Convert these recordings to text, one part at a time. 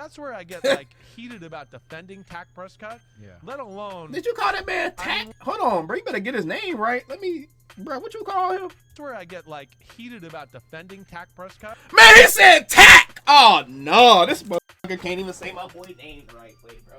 that's where I get like heated about defending Dak Prescott. Yeah. Let alone. Did you call that man Tack? Hold on, bro. You better get his name right. Bro, what you call him? That's where I get like heated about defending Dak Prescott. Man, he said Tack. Oh no, this motherfucker can't even say my boy name right. Wait, bro.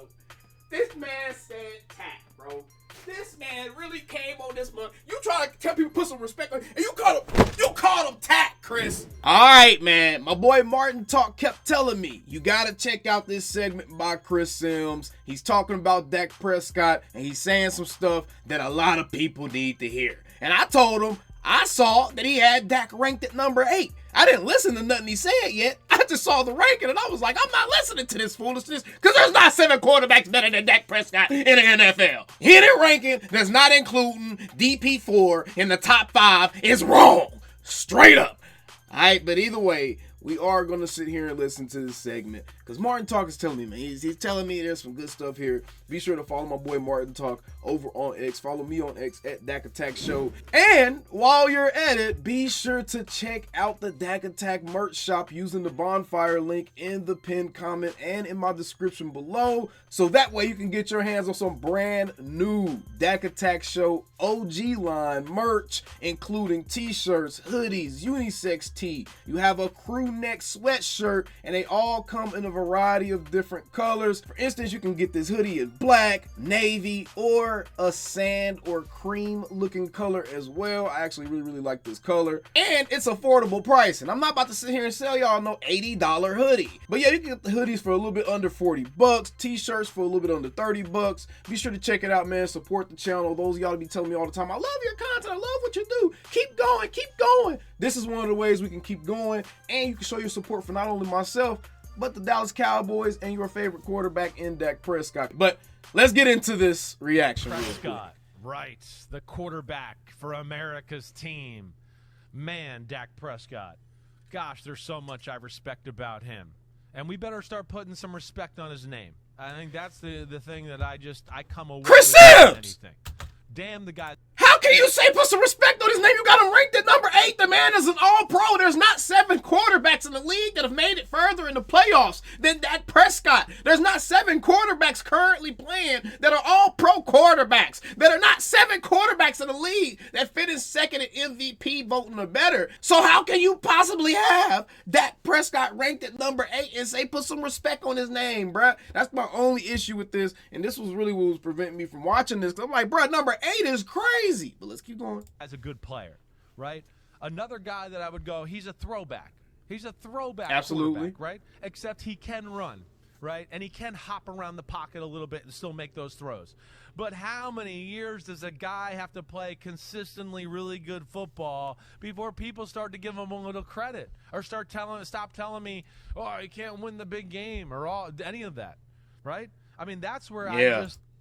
This man said Tack, bro. This man really came on this month. You try to tell people put some respect on, and you called him Tack, Chris. All right, man. My boy Martin Talk kept telling me you gotta check out this segment by Chris Sims. He's talking about Dak Prescott, and he's saying some stuff that a lot of people need to hear. And I told him I saw that he had Dak ranked at number 8. I didn't listen to nothing he said yet. I just saw the ranking, and I was like, I'm not listening to this foolishness, because there's not 7 quarterbacks better than Dak Prescott in the NFL. Hidden ranking that's not including DP4 in the top 5 is wrong. Straight up. All right, but either way, we are going to sit here and listen to this segment, because Martin Talk is telling me, man, he's telling me there's some good stuff here. Be sure to follow my boy Martin Talk over on X. Follow me on X at Dak Attack Show. And while you're at it, be sure to check out the Dak Attack merch shop using the bonfire link in the pinned comment and in my description below. So that way you can get your hands on some brand new Dak Attack Show OG line merch, including t-shirts, hoodies, unisex tee. You have a crew neck sweatshirt, and they all come in a variety of different colors. For instance, you can get this hoodie in black, navy, or a sand or cream looking color as well. I actually really like this color, and it's affordable price. And I'm not about to sit here and sell y'all no $80 hoodie, but yeah, you can get the hoodies for a little bit under 40 bucks, t-shirts for a little bit under 30 bucks. Be sure to check it out, man. Support the channel. Those of y'all be telling me all the time, I love your content, I love what you do, keep going. This is one of the ways we can keep going, and you can show your support for not only myself, but the Dallas Cowboys and your favorite quarterback in Dak Prescott. But let's get into this reaction. Prescott, right, the quarterback for America's team. Man, Dak Prescott. Gosh, there's so much I respect about him. And we better start putting some respect on his name. I think that's the thing that I come away Chris with Sims! anything. Damn the guy. How can you say put some respect on his name? You got him ranked at number 8. The man is an all-pro. There's not 7 quarterbacks in the league that have made it further in the playoffs than Dak Prescott. There's not 7 quarterbacks currently playing that are all-pro quarterbacks. There are not 7 quarterbacks in the league that finish second in MVP voting or better. So how can you possibly have Dak Prescott ranked at number 8 and say put some respect on his name, bruh? That's my only issue with this, and this was really what was preventing me from watching this. 'Cause I'm like, bruh, number 8 is crazy. But let's keep going. As a good player, right? Another guy that I would go, he's a throwback. He's a throwback Absolutely. quarterback, right? Except he can run, right? And he can hop around the pocket a little bit and still make those throws. But how many years does a guy have to play consistently really good football before people start to give him a little credit or stop telling me, oh, you can't win the big game or any of that, right? I mean, that's where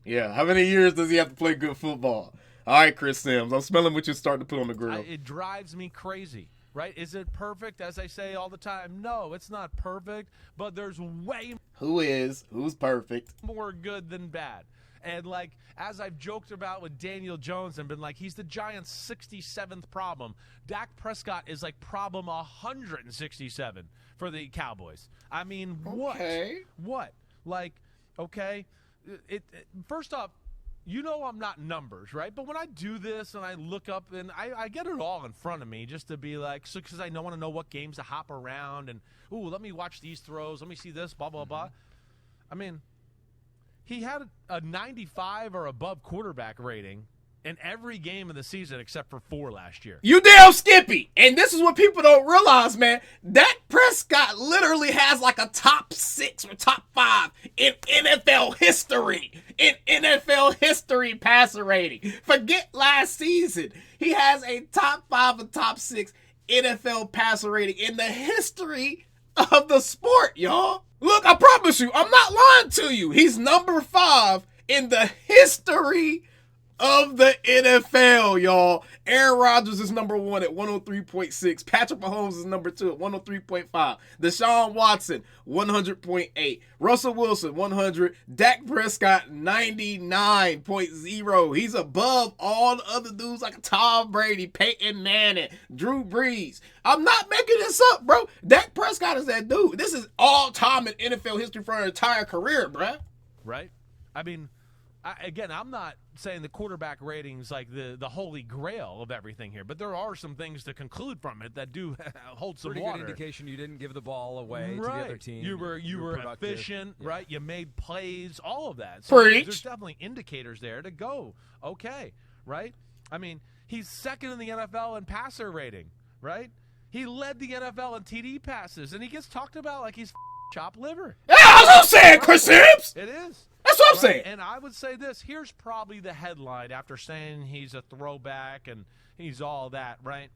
Yeah, how many years does he have to play good football? All right, Chris Sims, I'm smelling what you're starting to put on the grill. It drives me crazy, right? Is it perfect, as I say all the time? No, it's not perfect, but there's way Who's perfect? more good than bad. And, like, as I've joked about with Daniel Jones and been like, he's the Giants' 67th problem. Dak Prescott is, like, problem 167 for the Cowboys. I mean, what? Okay. What? Like, okay, first off, you know I'm not numbers, right? But when I do this and I look up and I get it all in front of me just to be like, so because I want to know what games to hop around and, ooh, let me watch these throws. Let me see this, blah, blah, blah. I mean, he had a 95 or above quarterback rating in every game of the season except for 4 last year. You damn Skippy. And this is what people don't realize, man. Dak Prescott literally has like a top 6 or top 5 in NFL history. In NFL history passer rating. Forget last season. He has a top 5 or top 6 NFL passer rating in the history of the sport, y'all. Look, I promise you, I'm not lying to you. He's number 5 in the history of the NFL, y'all. Aaron Rodgers is number 1 at 103.6. Patrick Mahomes is number 2 at 103.5. Deshaun Watson, 100.8. Russell Wilson, 100. Dak Prescott, 99.0. He's above all the other dudes like Tom Brady, Peyton Manning, Drew Brees. I'm not making this up, bro. Dak Prescott is that dude. This is all time in NFL history for an entire career, bro. Right? I mean, I'm not saying the quarterback ratings like the holy grail of everything here, but there are some things to conclude from it that do hold some pretty water. Good indication you didn't give the ball away to the other team. You were productive. efficient, Yeah. right? You made plays, all of that. So there's definitely indicators there to go, okay, right? I mean, he's second in the NFL in passer rating, right? He led the NFL in TD passes, and he gets talked about like he's chopped liver. Yeah, that's what I'm saying, Chris Sims. It is. That's what I'm saying. And I would say this. Here's probably the headline after saying he's a throwback and he's all that, right?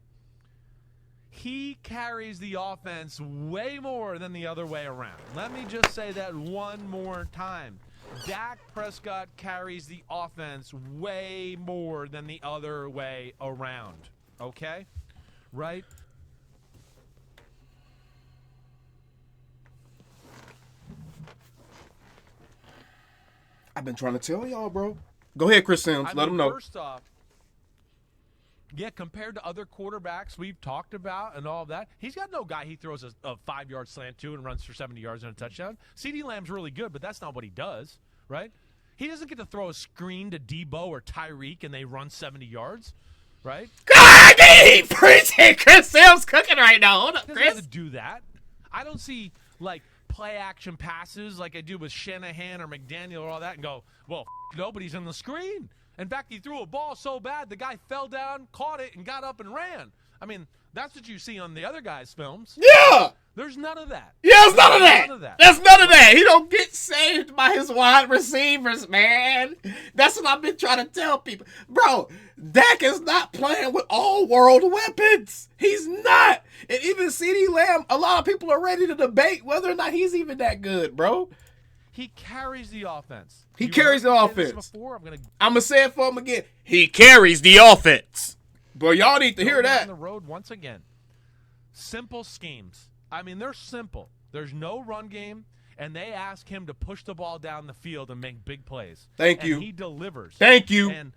He carries the offense way more than the other way around. Let me just say that one more time. Dak Prescott carries the offense way more than the other way around. Okay? Right? I've been trying to tell y'all, bro. Go ahead, Chris Sims. Let them know. First off, yeah, compared to other quarterbacks we've talked about and all of that, he's got no guy he throws a 5-yard slant to and runs for 70 yards and a touchdown. CeeDee Lamb's really good, but that's not what he does, right? He doesn't get to throw a screen to Debo or Tyreek and they run 70 yards, right? God, he preaching. Chris Sims cooking right now. Hold up, He Chris. doesn't have to do that. I don't see, like, play action passes like I do with Shanahan or McDaniel or all that and go, well, nobody's in the screen. In fact, he threw a ball so bad the guy fell down, caught it, and got up and ran. I mean, that's what you see on the other guys' films. Yeah. There's none of that. Yeah, there's none of that. There's none of that. He don't get saved by his wide receivers, man. That's what I've been trying to tell people. Bro, Dak is not playing with all-world weapons. He's not. And even CeeDee Lamb, a lot of people are ready to debate whether or not he's even that good, bro. He carries the offense. He carries the offense. Before, I'm going to say it for him again. He carries the offense. Bro, y'all need to hear that. On the road once again. Simple schemes. I mean, they're simple. There's no run game, and they ask him to push the ball down the field and make big plays. Thank you. He delivers. Thank you. And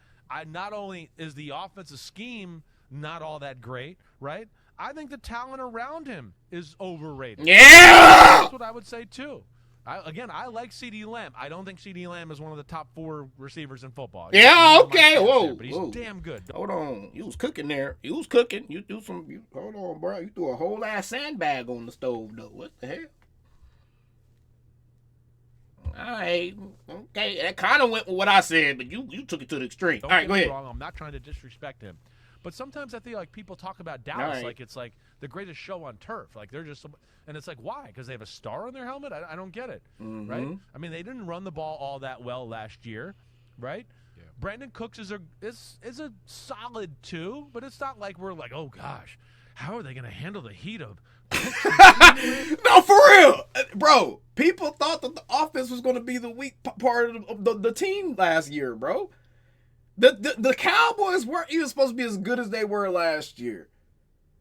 not only is the offensive scheme not all that great, right? I think the talent around him is overrated. Yeah! That's what I would say, too. I like CeeDee Lamb. I don't think CeeDee Lamb is one of the top 4 receivers in football. Yeah, okay. Whoa. There, but he's damn good. Hold on. You was cooking there. You was cooking. Hold on, bro. You threw a whole ass sandbag on the stove, though. What the hell? All right. Okay. That kind of went with what I said, but you took it to the extreme. Don't all right, get go me ahead. wrong. I'm not trying to disrespect him. But sometimes I feel like people talk about Dallas like it's like the greatest show on turf. Like they're just, and it's like, why? Because they have a star on their helmet? I don't get it, right? I mean, they didn't run the ball all that well last year, right? Yeah. Brandon Cooks is a solid 2, but it's not like we're like, oh gosh, how are they going to handle the heat of? No, for real, bro. People thought that the offense was going to be the weak part of the team last year, bro. The Cowboys weren't even supposed to be as good as they were last year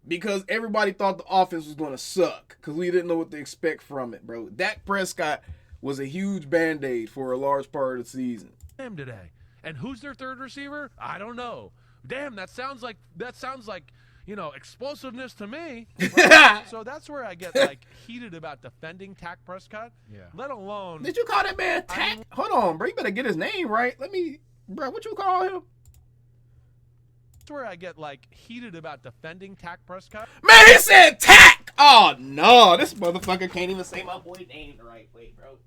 because everybody thought the offense was going to suck because we didn't know what to expect from it, bro. Dak Prescott was a huge Band-Aid for a large part of the season. Damn today. And who's their third receiver? I don't know. Damn, that sounds like explosiveness to me. Right? So that's where I get like heated about defending Dak Prescott. Yeah. Let alone. Did you call that man Dak? Hold on, bro. You better get his name right. Bro, what you call him? That's where I get like heated about defending Dak Prescott. Man, he said Tack. Oh no, this motherfucker can't even say my boy name the right way, bro.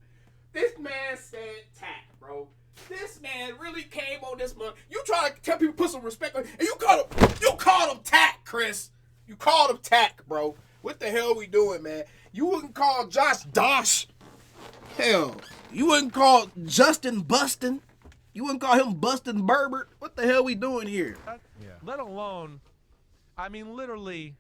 This man said Tack, bro. This man really came on this month. You try to tell people put some respect on, and you called him Tack, Chris. You called him Tack, bro. What the hell we doing, man? You wouldn't call Josh Dosh. Hell, you wouldn't call Justin Bustin. You wouldn't call him Bustin' Berbert. What the hell we doing here? Yeah. Let alone, I mean, literally,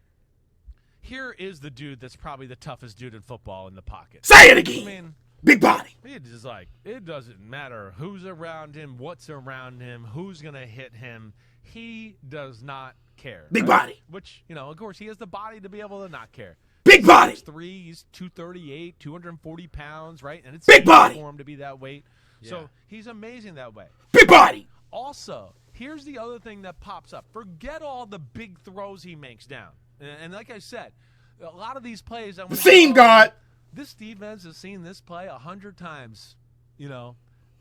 here is the dude that's probably the toughest dude in football in the pocket. Say it again. I mean, big body. He is like, it doesn't matter who's around him, what's around him, who's going to hit him. He does not care. Big body. Which, of course, he has the body to be able to not care. Big body. 6'3", he's 238, 240 pounds, right? And it's big body for him to be that weight. Yeah. So he's amazing that way. Big body. Also, here's the other thing that pops up. Forget all the big throws he makes down. And like I said, a lot of these plays, The seam guard. This defense has seen this play 100 times, in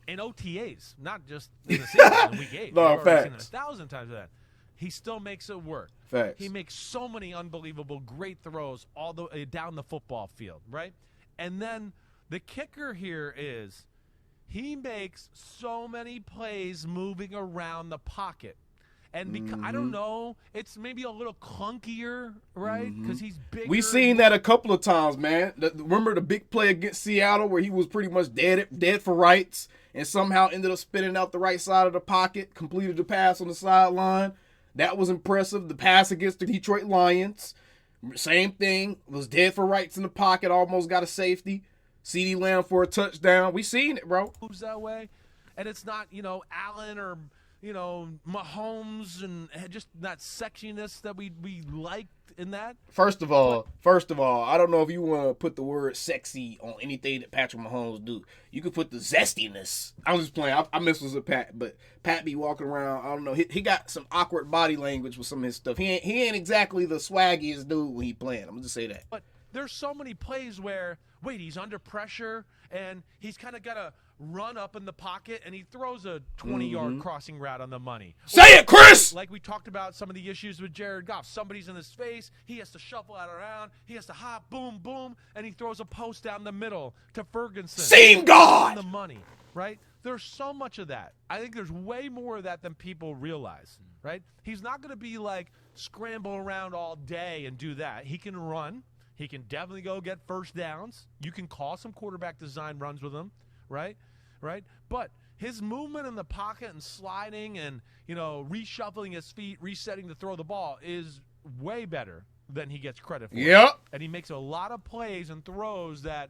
OTAs, not just in the season in week 8. No, We've already facts. seen it 1,000 times that. He still makes it work. Facts. He makes so many unbelievable, great throws all the down the football field, right? And then the kicker here is he makes so many plays moving around the pocket. And because I don't know, it's maybe a little clunkier, right? Because he's bigger. We seen that a couple of times, man. Remember the big play against Seattle where he was pretty much dead for rights and somehow ended up spinning out the right side of the pocket, completed the pass on the sideline. That was impressive. The pass against the Detroit Lions, same thing. Was dead for rights in the pocket, almost got a safety. CeeDee Lamb for a touchdown. We seen it, bro. Moves that way. And it's not, Allen or Mahomes and just that sexiness that we liked in that. First of all, I don't know if you want to put the word sexy on anything that Patrick Mahomes do. You could put the zestiness. I'm just playing. I miss with Pat, but Pat be walking around. I don't know. He got some awkward body language with some of his stuff. He ain't exactly the swaggiest dude when he playing. I'm gonna just say that. But there's so many plays where, he's under pressure and he's kind of got to run up in the pocket and he throws a 20-yard crossing route on the money. Say it, Chris! Like we talked about some of the issues with Jared Goff. Somebody's in his face. He has to shuffle out around. He has to hop, boom, boom, and he throws a post down the middle to Ferguson. Seam guard! On the money, right? There's so much of that. I think there's way more of that than people realize, right? He's not going to be like scramble around all day and do that. He can run. He can definitely go get first downs. You can call some quarterback design runs with him, right? But his movement in the pocket and sliding and, reshuffling his feet, resetting to throw the ball is way better than he gets credit for. Yep. And he makes a lot of plays and throws that,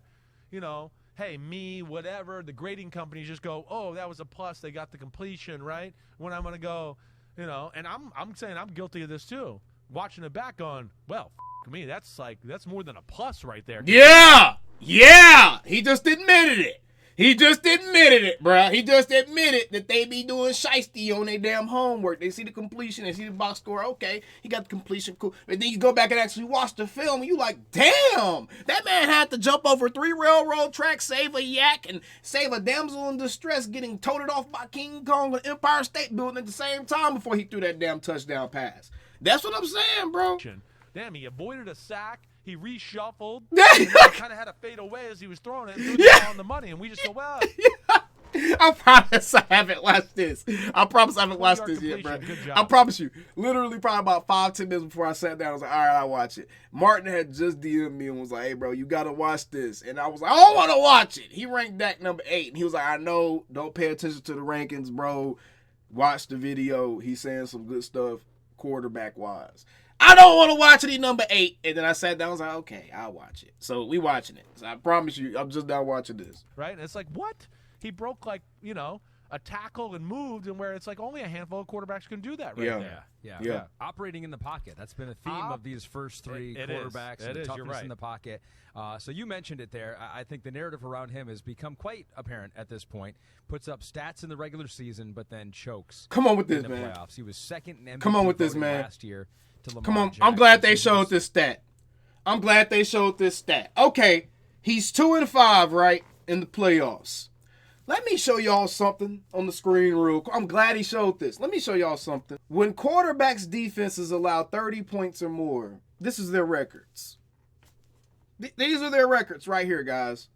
hey, me, whatever, the grading companies just go, oh, that was a plus. They got the completion, right? When I'm going to go, and I'm saying I'm guilty of this too. Watching it back going, well, me, that's more than a plus right there. Yeah. He just admitted it. He just admitted it, bro. He just admitted that they be doing shiesty on their damn homework. They see the completion, they see the box score. Okay, he got the completion, cool. But then you go back and actually watch the film, and you like, damn, that man had to jump over 3 railroad tracks, save a yak, and save a damsel in distress getting toted off by King Kong and Empire State Building at the same time before he threw that damn touchdown pass. That's what I'm saying, bro. Damn, he avoided a sack. He reshuffled. Yeah. And he kind of had to fade away as he was throwing it and threw the ball on the money. And we just go, well. I promise I haven't watched this. I promise I haven't watched this yet, bro. Good job. I promise you. Literally probably about 5-10 minutes before I sat down, I was like, all right, I'll watch it. Martin had just DM'd me and was like, hey, bro, you got to watch this. And I was like, I don't want to watch it. He ranked Dak number 8. And he was like, I know. Don't pay attention to the rankings, bro. Watch the video. He's saying some good stuff quarterback-wise. I don't want to watch it. He number 8. And then I sat down and was like, okay, I'll watch it. So we watching it. So I promise you, I'm just now watching this. Right? And it's like, what? He broke a tackle and moved, and where it's like only a handful of quarterbacks can do that right there. Yeah. Operating in the pocket. That's been a theme of these first three quarterbacks and toughness in the pocket. So you mentioned it there. I think the narrative around him has become quite apparent at this point. Puts up stats in the regular season, but then chokes. Come on with this, in the man. Playoffs. He was second in MVP Come on with this, voting man. last year to Lamar Come on. Jackson. I'm glad they showed this stat. Okay, he's 2-5, right, in the playoffs. Let me show y'all something on the screen real quick. I'm glad he showed this. Let me show y'all something. When quarterbacks' defenses allow 30 points or more, this is their records. These are their records right here, guys.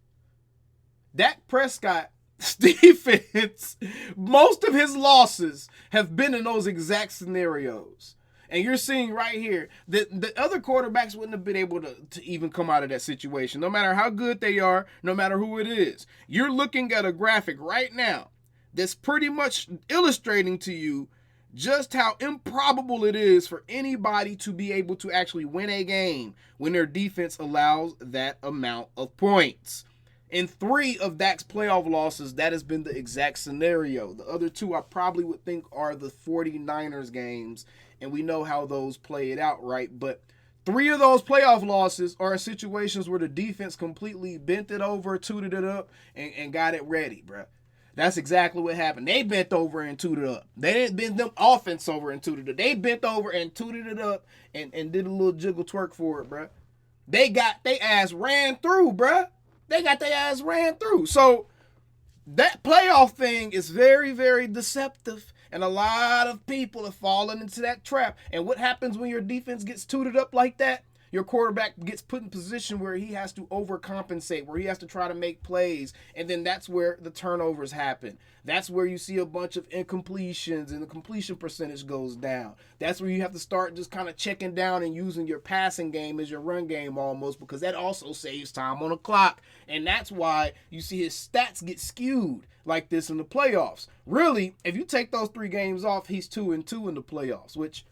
Dak Prescott's defense, most of his losses have been in those exact scenarios. And you're seeing right here that the other quarterbacks wouldn't have been able to even come out of that situation, no matter how good they are, no matter who it is. You're looking at a graphic right now that's pretty much illustrating to you just how improbable it is for anybody to be able to actually win a game when their defense allows that amount of points. In 3 of Dak's playoff losses, that has been the exact scenario. The other 2 I probably would think are the 49ers games, and we know how those played out, right? But 3 of those playoff losses are situations where the defense completely bent it over, tooted it up, and got it ready, bro. That's exactly what happened. They bent over and tooted it up. They didn't bend them offense over and tooted it up. They bent over and tooted it up and did a little jiggle twerk for it, bro. They got their ass ran through, bro. They got their ass ran through. So that playoff thing is very, very deceptive. And a lot of people have fallen into that trap. And what happens when your defense gets tooted up like that? Your quarterback gets put in position where he has to overcompensate, where he has to try to make plays, and then that's where the turnovers happen. That's where you see a bunch of incompletions and the completion percentage goes down. That's where you have to start just kind of checking down and using your passing game as your run game almost, because that also saves time on the clock. And that's why you see his stats get skewed like this in the playoffs. Really, if you take those 3 games off, he's 2-2 in the playoffs, which...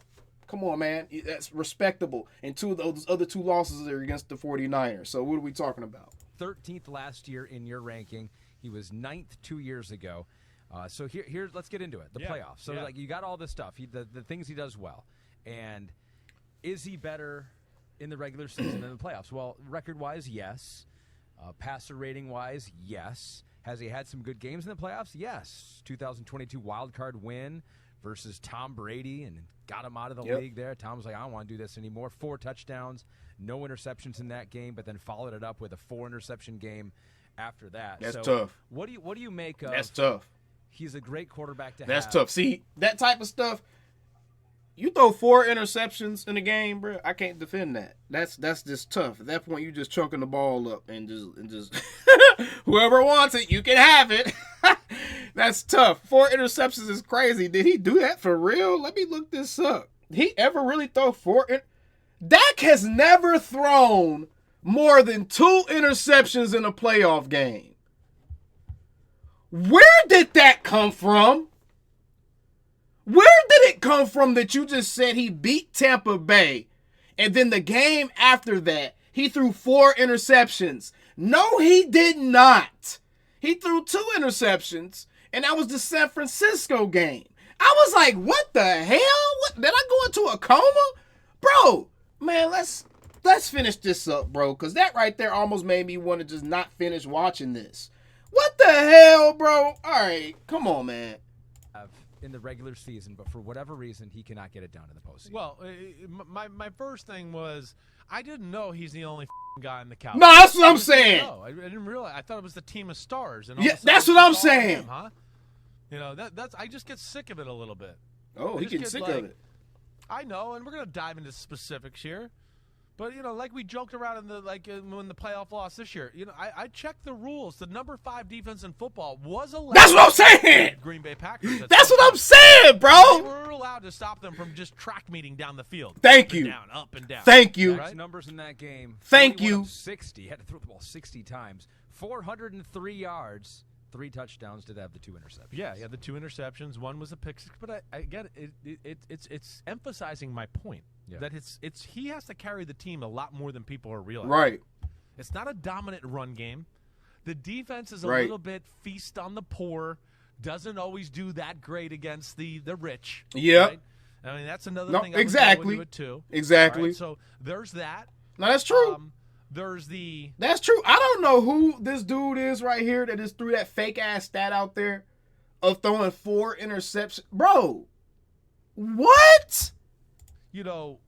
Come on, man. That's respectable. And 2 of those other 2 losses are against the 49ers. So what are we talking about? 13th last year in your ranking. He was 9th 2 years ago. So here, let's get into it. The playoffs. So like you got all this stuff. The things he does well. And is he better in the regular season than the playoffs? Well, record-wise, yes. Passer rating-wise, yes. Has he had some good games in the playoffs? Yes. 2022 wild card win versus Tom Brady and got him out of the league there. Tom was like, I don't want to do this anymore. 4 touchdowns, no interceptions in that game, but then followed it up with a 4-interception game after that. That's tough. What do you make of? That's tough. He's a great quarterback to have. That's tough. See, that type of stuff, you throw 4 interceptions in a game, bro, I can't defend that. That's just tough. At that point, you just chunking the ball up and just whoever wants it, you can have it. That's tough. 4 interceptions is crazy. Did he do that for real? Let me look this up. He ever really throw 4? Dak has never thrown more than 2 interceptions in a playoff game. Where did that come from? Where did it come from that you just said he beat Tampa Bay, and then the game after that, he threw 4 interceptions? No, he did not. He threw 2 interceptions, and that was the San Francisco game. I was like, what the hell? What, did I go into a coma? Bro, man, let's finish this up, bro, because that right there almost made me want to just not finish watching this. What the hell, bro? All right, come on, man. In the regular season, but for whatever reason, he cannot get it done in the postseason. Well, my first thing was I didn't know he's the only guy in the Cowboys. No, that's what I'm saying. No, I didn't realize. I thought it was the team of stars. And yeah, that's what I'm saying. Him, huh? You know, that's I just get sick of it a little bit. Oh, he gets sick of it. I know, and we're gonna dive into specifics here. But, you know, like we joked around in the when the playoff loss this year, you know, I checked the rules. The number 5 defense in football was allowed. That's what I'm saying. Green Bay Packers. That's what I'm saying, bro. They were allowed to stop them from just track meeting down the field. Thank you. Down, up and down. Thank you. Right? Numbers in that game. Thank you. 60. Had to throw the ball 60 times. 403 yards. 3 touchdowns, did have the 2 interceptions. Yeah, the 2 interceptions. One was a pick six, but I get it. It's emphasizing my point that it's he has to carry the team a lot more than people are realizing. Right. It's not a dominant run game. The defense is a little bit feast on the poor. Doesn't always do that great against the rich. Yeah. Right? I mean, that's another thing. Exactly. I would go into it too. Exactly. Right, so there's that. No, that's true. That's true. I don't know who this dude is right here that just threw that fake ass stat out there of throwing 4 interceptions. Bro, what? You know,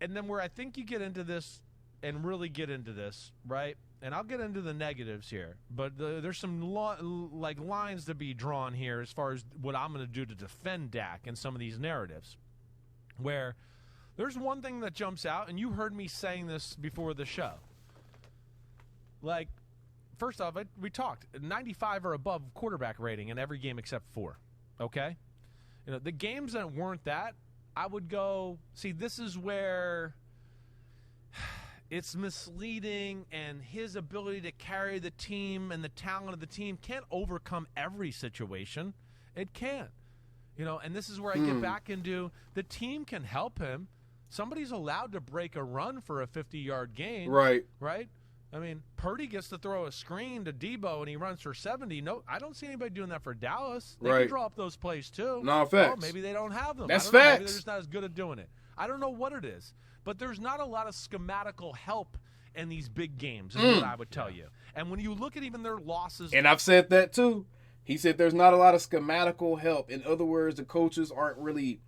and then where I think you get into this and really get into this, right? And I'll get into the negatives here, but there's some lines to be drawn here as far as what I'm going to do to defend Dak and some of these narratives, where there's one thing that jumps out, and you heard me saying this before the show. Like, first off, we talked 95 or above quarterback rating in every game except 4. Okay, you know the games that weren't that, I would go. See, this is where it's misleading, and his ability to carry the team and the talent of the team can't overcome every situation. It can't, you know. And this is where I get back into the team can help him. Somebody's allowed to break a run for a 50-yard gain. Right. Right? I mean, Purdy gets to throw a screen to Debo and he runs for 70. No, I don't see anybody doing that for Dallas. They can draw up those plays too. No, facts. Or maybe they don't have them. That's I don't know. facts. Maybe they're just not as good at doing it. I don't know what it is. But there's not a lot of schematical help in these big games, is what I would tell you. And when you look at even their losses. And I've said that too. He said there's not a lot of schematical help. In other words, the coaches aren't really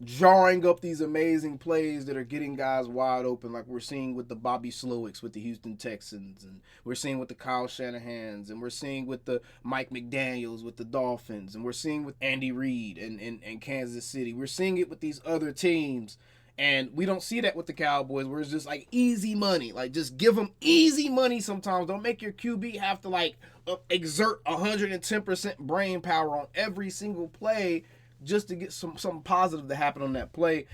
drawing up these amazing plays that are getting guys wide open, like we're seeing with the Bobby Slowicks with the Houston Texans, and we're seeing with the Kyle Shanahans, and we're seeing with the Mike McDaniels with the Dolphins, and we're seeing with Andy Reid and Kansas City. We're seeing it with these other teams, and we don't see that with the Cowboys, where it's just like easy money. Like, just give them easy money sometimes. Don't make your QB have to like exert 110% brain power on every single play just to get something positive to happen on that play.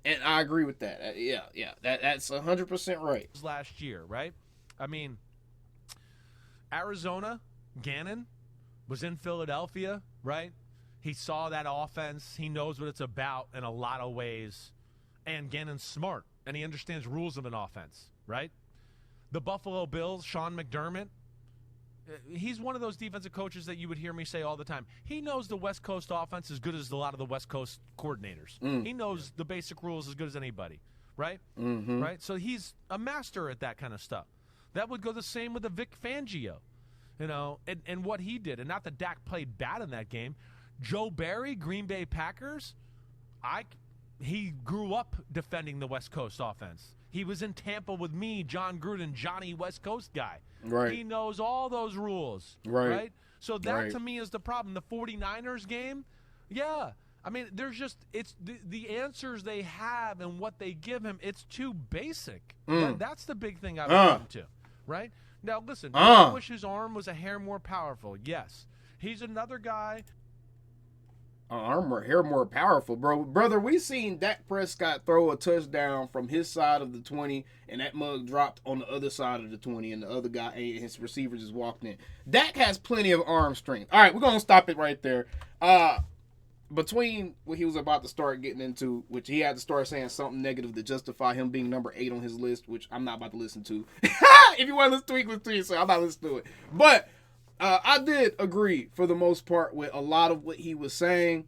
And I agree with that. That's 100% right. Last year, right? I mean, Arizona, Gannon was in Philadelphia, right? He saw that offense. He knows what it's about in a lot of ways. And Gannon's smart, and he understands rules of an offense, right? The Buffalo Bills, Sean McDermott, he's one of those defensive coaches that you would hear me say all the time. He knows the West Coast offense as good as a lot of the West Coast coordinators. He knows the basic rules as good as anybody, right? Mm-hmm. Right? So he's a master at that kind of stuff. That would go the same with the Vic Fangio, and what he did. And not that Dak played bad in that game. Joe Barry, Green Bay Packers, he grew up defending the West Coast offense. He was in Tampa with me, John Gruden, Johnny West Coast guy. Right. He knows all those rules. Right. So that to me is the problem. The 49ers game, yeah. I mean, there's just it's the answers they have and what they give him. It's too basic. That's the big thing I've come to. Right now, listen. I wish his arm was a hair more powerful. Yes, he's another guy. Hair more powerful, brother. We seen Dak Prescott throw a touchdown from his side of the 20, and that mug dropped on the other side of the 20, and the other guy, his receiver, just walked in. Dak has plenty of arm strength. All right, we're gonna stop it right there. Between what he was about to start getting into, which he had to start saying something negative to justify him being number 8 on his list, which I'm not about to listen to. If you want to listen to it, listen to it. So I'm not listening to it, but. I did agree for the most part with a lot of what he was saying,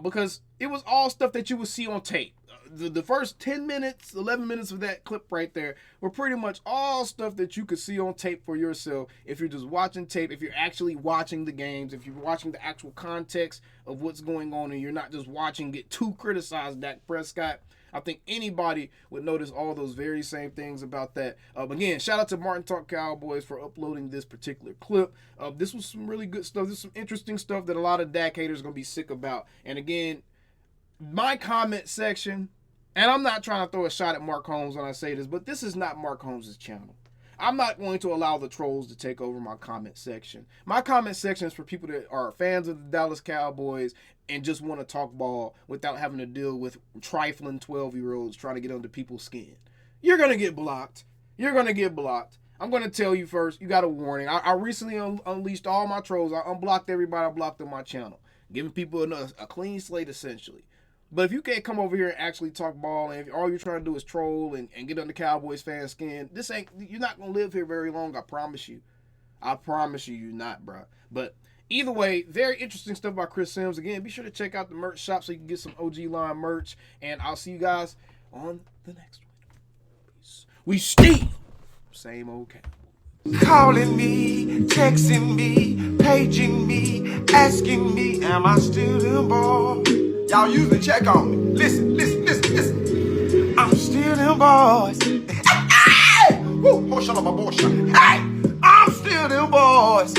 because it was all stuff that you would see on tape. The first 10 minutes, 11 minutes of that clip right there were pretty much all stuff that you could see on tape for yourself if you're just watching tape, if you're actually watching the games, if you're watching the actual context of what's going on and you're not just watching get too criticized Dak Prescott. I think anybody would notice all those very same things about that. Again, shout out to Martin Talk Cowboys for uploading this particular clip. This was some really good stuff. This is some interesting stuff that a lot of Dak haters are going to be sick about. And again, my comment section, and I'm not trying to throw a shot at Mark Holmes when I say this, but this is not Mark Holmes' channel. I'm not going to allow the trolls to take over my comment section. My comment section is for people that are fans of the Dallas Cowboys and just want to talk ball without having to deal with trifling 12-year-olds trying to get under people's skin. You're going to get blocked. You're going to get blocked. I'm going to tell you first, you got a warning. I recently unleashed all my trolls. I unblocked everybody I blocked on my channel, giving people a clean slate essentially. But if you can't come over here and actually talk ball, and if all you're trying to do is troll and get under Cowboys fan skin, you're not going to live here very long, I promise you. I promise you're not, bro. But either way, very interesting stuff by Chris Sims. Again, be sure to check out the merch shop so you can get some OG line merch. And I'll see you guys on the next one. Peace. We still same old Cowboys. Calling me, texting me, paging me, asking me, am I still them boys? Y'all usually check on me. Listen. I'm still them boys. Hey! Woo! Shut up, my boy. Hey! I'm still them boys.